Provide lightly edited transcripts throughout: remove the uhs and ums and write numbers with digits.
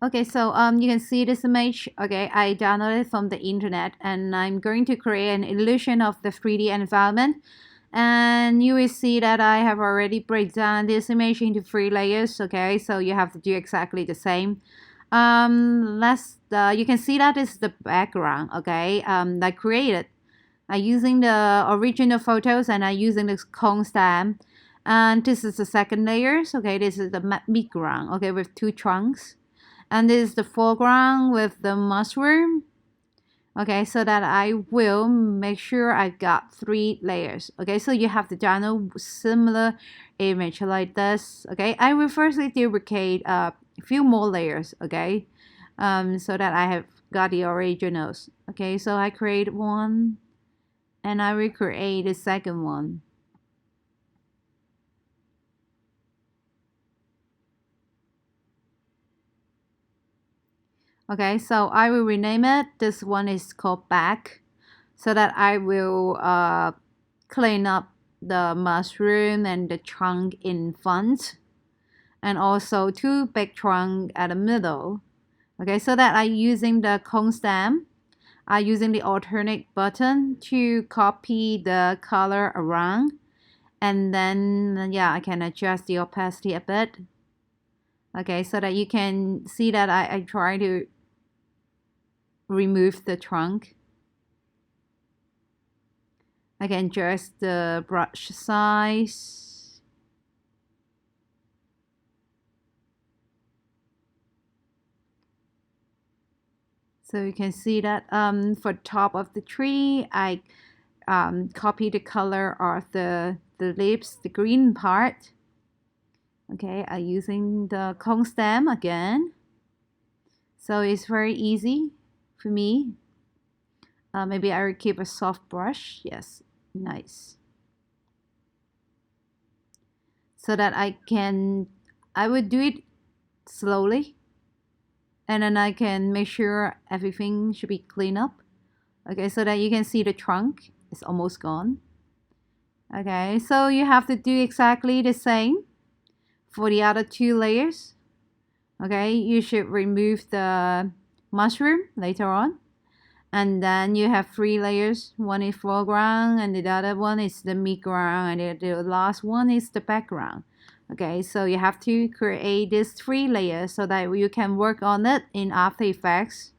Okay, so you can see this image. Okay, I downloaded from the internet, and I'm going to create an illusion of the 3D environment. And you will see that I have already break down this image into 3 layers. Okay, so you have to do exactly the same. You can see that is the background. Okay, I created. I using the original photos, and I using the cone stamp. And this is the second layers. Okay, this is the background. Okay, with 2 trunks. And this is the foreground with the mushroom. Okay, so that I will make sure I got 3 layers. Okay, so you have to download similar image like this. Okay, I will firstly duplicate a few more layers. Okay, so that I have got the originals. Okay, so I create one, and I will create the second one. Okay, so I will rename it. This one is called back, so that I will clean up the mushroom and the trunk in front, and also 2 big trunk at the middle. Okay, so that I using the cone stamp, I using the alternate button to copy the color around, and then yeah, I can adjust the opacity a bit. Okay, so that you can see that I try to remove the trunk. I can adjust the brush size. So you can see that for top of the tree, I copy the color of the leaves, the green part. Okay, I'm using the cone stem again. So it's very easy for me. Maybe I will keep a soft brush. Yes, nice. So that I would do it slowly, and then I can make sure everything should be cleaned up. Okay, so that you can see the trunk is almost gone. Okay, so you have to do exactly the same for the other 2 layers. Okay, you should remove the mushroom later on. And then you have 3 layers. One is foreground, and the other one is the midground, and the last one is the background. Okay, so you have to create these 3 layers so that you can work on it in After Effects.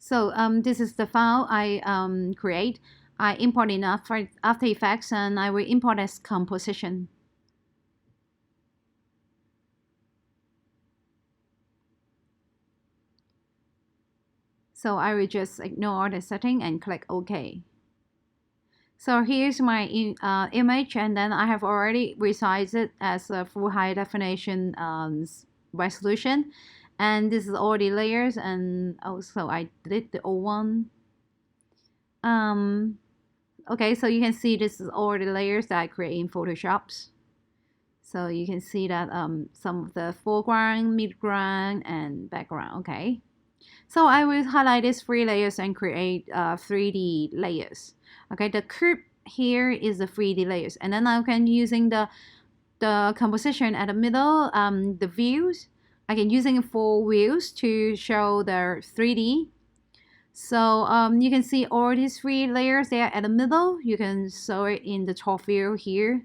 So this is the file I create. I import in After Effects, and I will import as composition. So I will just ignore the setting and click OK. So here's my image, and then I have already resized it as a full high definition resolution. And this is all the layers, and also I did the old one. Okay, so you can see this is all the layers that I create in Photoshop. So you can see that some of the foreground, midground, and background. Okay. So I will highlight these 3 layers and create 3D layers. Okay, the curve here is the 3D layers, and then I can using the composition at the middle, the views. I can using 4 views to show the 3D. So you can see all these 3 layers there at the middle. You can show it in the top view here,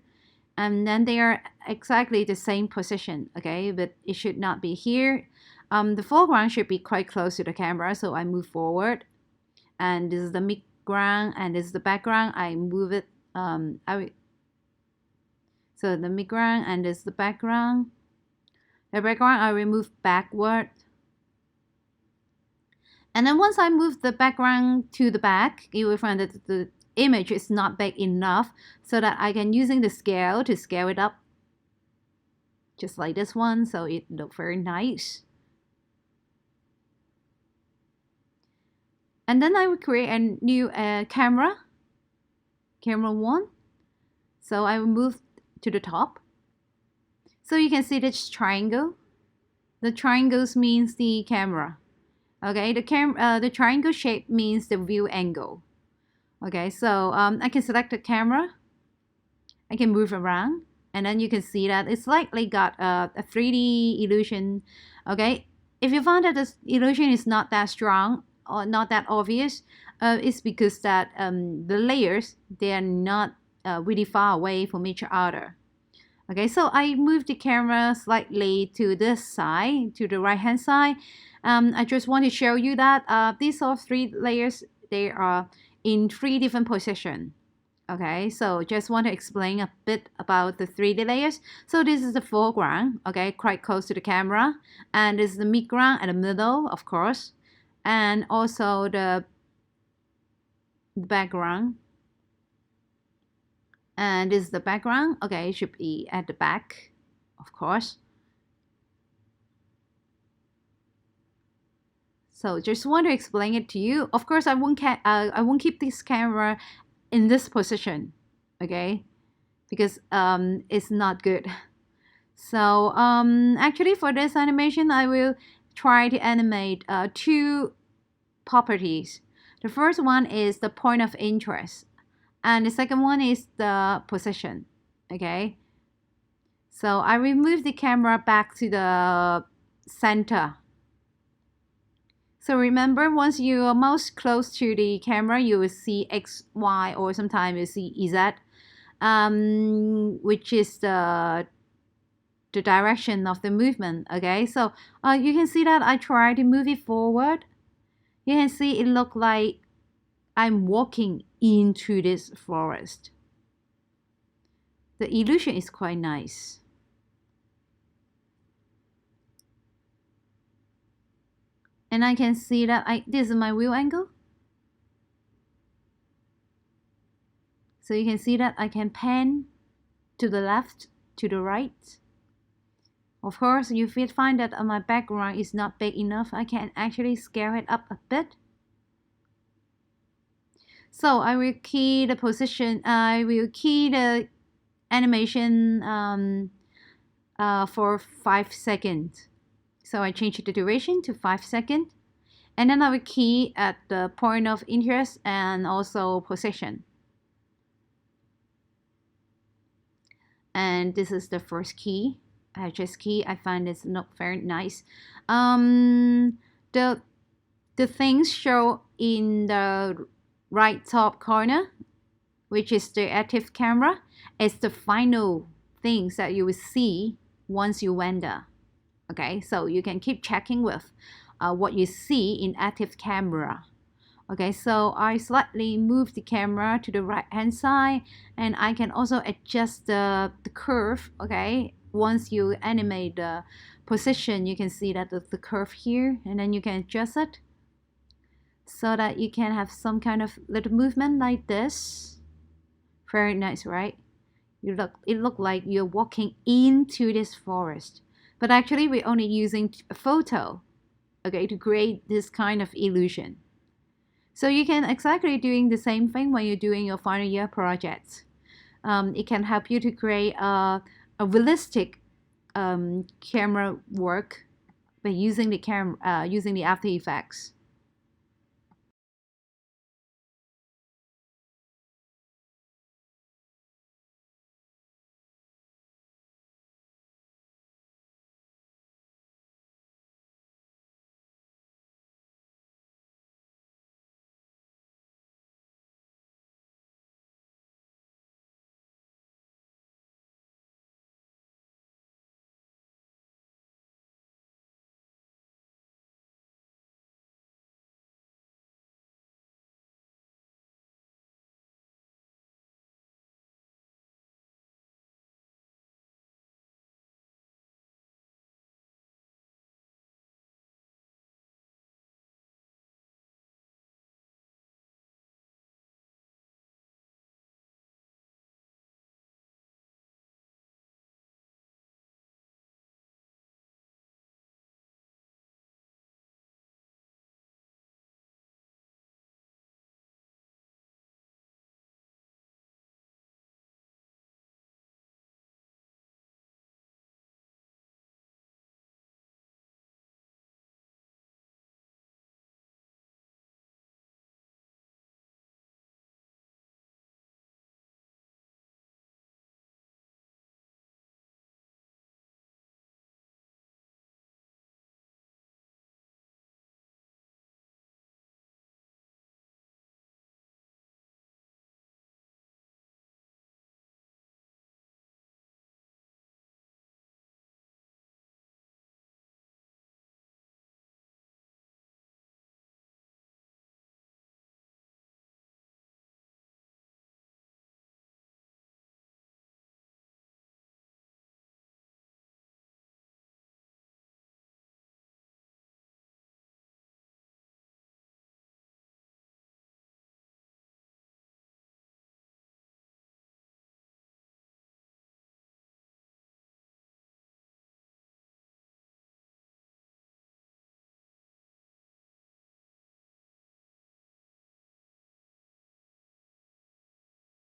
and then they are exactly the same position. Okay, but it should not be here. The foreground should be quite close to the camera, so I move forward. And this is the midground, and this is the background. I move it. So the midground, and this is the background. The background I will move backward. And then once I move the background to the back, you will find that the image is not big enough, so that I can using the scale to scale it up, just like this one, so it looks very nice. And then I will create a new camera 1. So I will move to the top. So you can see this triangle. The triangles means the camera. Okay, the triangle shape means the view angle. Okay, so I can select the camera. I can move around, and then you can see that it's likely got a 3D illusion. Okay, if you find that the illusion is not that strong or not that obvious, it's because that the layers, they are not really far away from each other. Okay, so I move the camera slightly to this side, to the right hand side. I just want to show you that these are 3 layers. They are in 3 different positions. Okay, so just want to explain a bit about the 3D layers. So this is the foreground, okay, quite close to the camera. And this is the midground at the middle, of course. And also the background. And this is the background. Okay, it should be at the back, of course. So just want to explain it to you. Of course, I won't keep this camera in this position, okay, because it's not good. So actually for this animation, I will try to animate 2 properties. The first one is the point of interest, and the second one is the position. Okay, so I will move the camera back to the center. So remember, once you are most close to the camera, you will see X, Y, or sometimes you see Z, which is the direction of the movement. Okay, so you can see that I try to move it forward. You can see it look like I'm walking into this forest. The illusion is quite nice. And I can see that this is my view angle. So you can see that I can pan to the left, to the right. Of course, if you find that my background is not big enough, I can actually scale it up a bit. So I will key the position, I will key the animation for 5 seconds. So I change the duration to 5 seconds. And then I will key at the point of interest and also position. And this is the first key. I just key. I find it's not very nice. The things show in the right top corner, which is the active camera, is the final things that you will see once you render. Okay, so you can keep checking with what you see in active camera. Okay, so I slightly move the camera to the right hand side, and I can also adjust the curve. Okay, once you animate the position, you can see that the curve here, and then you can adjust it so that you can have some kind of little movement like this. Very nice, right? It look like you're walking into this forest, but actually we're only using a photo, okay, to create this kind of illusion. So you can exactly doing the same thing when you're doing your final year projects. It can help you to create a realistic camera work by using the After Effects.